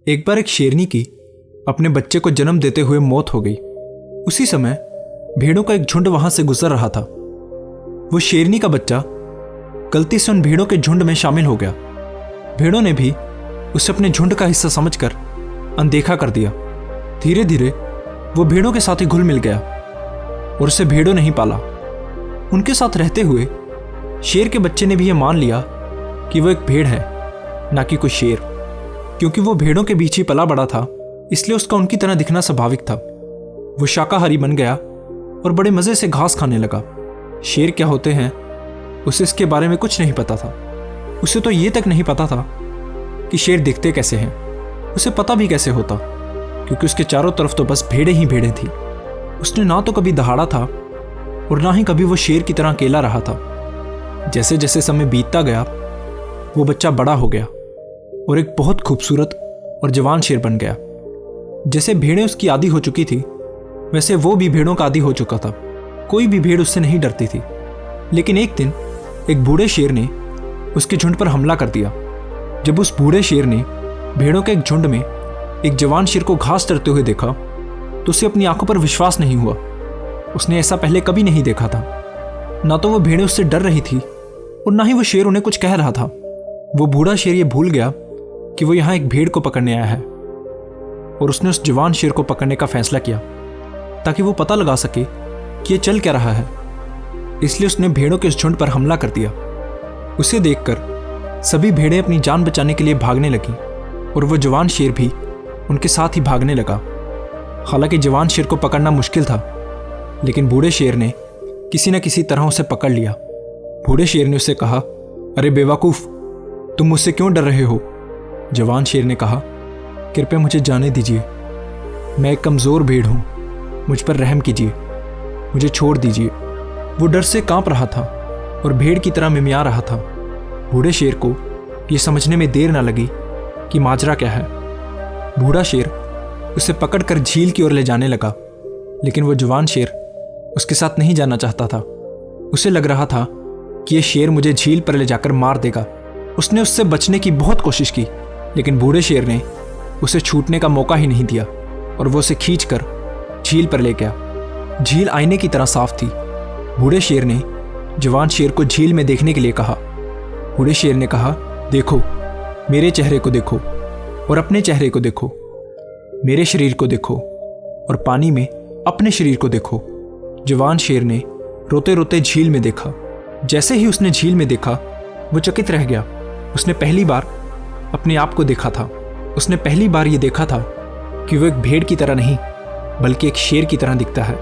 एक बार एक शेरनी की अपने बच्चे को जन्म देते हुए मौत हो गई। उसी समय भेड़ों का एक झुंड वहां से गुजर रहा था। वो शेरनी का बच्चा गलती से उन भेड़ों के झुंड में शामिल हो गया। भेड़ों ने भी उसे अपने झुंड का हिस्सा समझकर अनदेखा कर दिया। धीरे धीरे वो भेड़ों के साथ ही घुल मिल गया और उसे भेड़ों ने ही पाला। उनके साथ रहते हुए शेर के बच्चे ने भी यह मान लिया कि वो एक भेड़ है, ना कि कोई शेर। क्योंकि वो भेड़ों के बीच ही पला बड़ा था, इसलिए उसका उनकी तरह दिखना स्वाभाविक था। वो शाकाहारी बन गया और बड़े मज़े से घास खाने लगा। शेर क्या होते हैं उसे इसके बारे में कुछ नहीं पता था। उसे तो ये तक नहीं पता था कि शेर दिखते कैसे हैं। उसे पता भी कैसे होता, क्योंकि उसके चारों तरफ तो बस भेड़ें ही भेड़ें थी। उसने ना तो कभी दहाड़ा था और ना ही कभी वो शेर की तरह अकेला रहा था। जैसे जैसे समय बीतता गया वो बच्चा बड़ा हो गया और एक बहुत खूबसूरत और जवान शेर बन गया। जैसे भेड़ें उसकी आदी हो चुकी थी, वैसे वो भी भेड़ों का आदी हो चुका था। कोई भी भेड़ उससे नहीं डरती थी। लेकिन एक दिन एक बूढ़े शेर ने उसके झुंड पर हमला कर दिया। जब उस बूढ़े शेर ने भेड़ों के एक झुंड में एक जवान शेर को घास चरते हुए देखा तो उसे अपनी आंखों पर विश्वास नहीं हुआ। उसने ऐसा पहले कभी नहीं देखा था। ना तो वो भेड़ें उससे डर रही थी और ना ही वो शेर उन्हें कुछ कह रहा था। वो बूढ़ा शेर ये भूल गया कि वो यहाँ एक भेड़ को पकड़ने आया है और उसने उस जवान शेर को पकड़ने का फैसला किया ताकि वो पता लगा सके कि ये चल क्या रहा है। इसलिए उसने भेड़ों के उस झुंड पर हमला कर दिया। उसे देखकर सभी भेड़ें अपनी जान बचाने के लिए भागने लगीं और वो जवान शेर भी उनके साथ ही भागने लगा। हालांकि जवान शेर को पकड़ना मुश्किल था, लेकिन बूढ़े शेर ने किसी न किसी तरह उसे पकड़ लिया। बूढ़े शेर ने उसे कहा, अरे बेवकूफ़, तुम मुझसे क्यों डर रहे हो? जवान शेर ने कहा, कृपया मुझे जाने दीजिए, मैं एक कमज़ोर भेड़ हूँ, मुझ पर रहम कीजिए, मुझे छोड़ दीजिए। वो डर से कांप रहा था और भेड़ की तरह मिमिया रहा था। बूढ़े शेर को ये समझने में देर ना लगी कि माजरा क्या है। बूढ़ा शेर उसे पकड़कर झील की ओर ले जाने लगा, लेकिन वो जवान शेर उसके साथ नहीं जाना चाहता था। उसे लग रहा था कि ये शेर मुझे झील पर ले जाकर मार देगा। उसने उससे बचने की बहुत कोशिश की, लेकिन बूढ़े शेर ने उसे छूटने का मौका ही नहीं दिया और वो उसे खींचकर झील पर ले गया। झील आईने की तरह साफ थी। बूढ़े शेर ने जवान शेर को झील में देखने के लिए कहा। बूढ़े शेर ने कहा, देखो, मेरे चेहरे को देखो और अपने चेहरे को देखो, मेरे शरीर को देखो और पानी में अपने शरीर को देखो। जवान शेर ने रोते रोते झील में देखा। जैसे ही उसने झील में देखा वो चकित रह गया। उसने पहली बार अपने आप को देखा था। उसने पहली बार ये देखा था कि वो एक भेड़ की तरह नहीं बल्कि एक शेर की तरह दिखता है।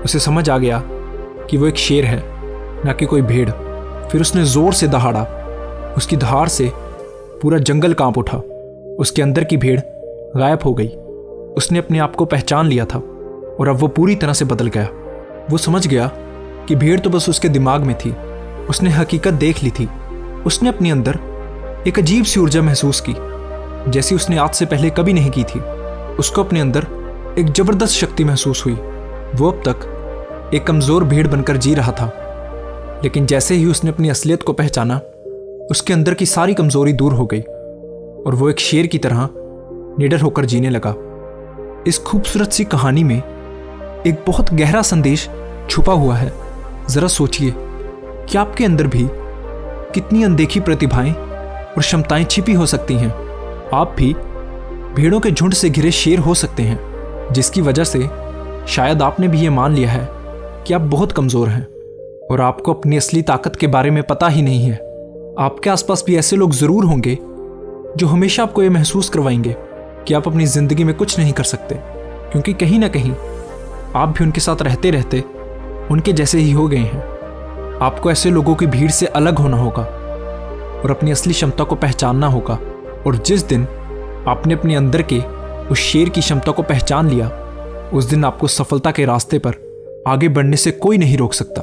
उसे समझ आ गया कि वो एक शेर है, ना कि कोई भेड़। फिर उसने ज़ोर से दहाड़ा। उसकी दहाड़ से पूरा जंगल कांप उठा। उसके अंदर की भेड़ गायब हो गई। उसने अपने आप को पहचान लिया था और अब वो पूरी तरह से बदल गया। वो समझ गया कि भेड़ तो बस उसके दिमाग में थी। उसने हकीकत देख ली थी। उसने अपने अंदर एक अजीब सी ऊर्जा महसूस की, जैसी उसने आज से पहले कभी नहीं की थी। उसको अपने अंदर एक ज़बरदस्त शक्ति महसूस हुई। वो अब तक एक कमज़ोर भेड़ बनकर जी रहा था, लेकिन जैसे ही उसने अपनी असलियत को पहचाना, उसके अंदर की सारी कमज़ोरी दूर हो गई और वो एक शेर की तरह निडर होकर जीने लगा। इस खूबसूरत सी कहानी में एक बहुत गहरा संदेश छुपा हुआ है। ज़रा सोचिए कि आपके अंदर भी कितनी अनदेखी प्रतिभाएं और क्षमताएं छिपी हो सकती हैं। आप भी भेड़ों के झुंड से घिरे शेर हो सकते हैं, जिसकी वजह से शायद आपने भी ये मान लिया है कि आप बहुत कमज़ोर हैं और आपको अपनी असली ताकत के बारे में पता ही नहीं है। आपके आसपास भी ऐसे लोग ज़रूर होंगे जो हमेशा आपको ये महसूस करवाएंगे कि आप अपनी ज़िंदगी में कुछ नहीं कर सकते, क्योंकि कहीं ना कहीं आप भी उनके साथ रहते रहते उनके जैसे ही हो गए हैं। आपको ऐसे लोगों की भीड़ से अलग होना होगा और अपनी असली क्षमता को पहचानना होगा। और जिस दिन आपने अपने अंदर के उस शेर की क्षमता को पहचान लिया, उस दिन आपको सफलता के रास्ते पर आगे बढ़ने से कोई नहीं रोक सकता।